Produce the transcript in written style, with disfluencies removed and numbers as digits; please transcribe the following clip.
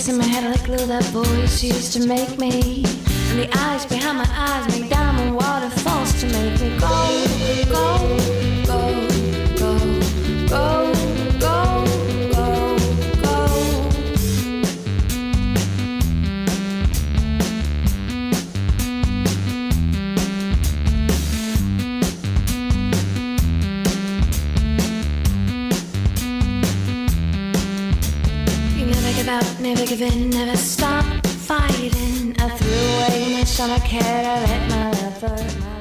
Face in my head like glue, that voice used to make me. And the eyes behind my eyes make diamond waterfalls to make me go, go, go, go, go, go, go, go. You never give up, never give in, never stop fighting. I threw away my stomach head, I let my love hurt my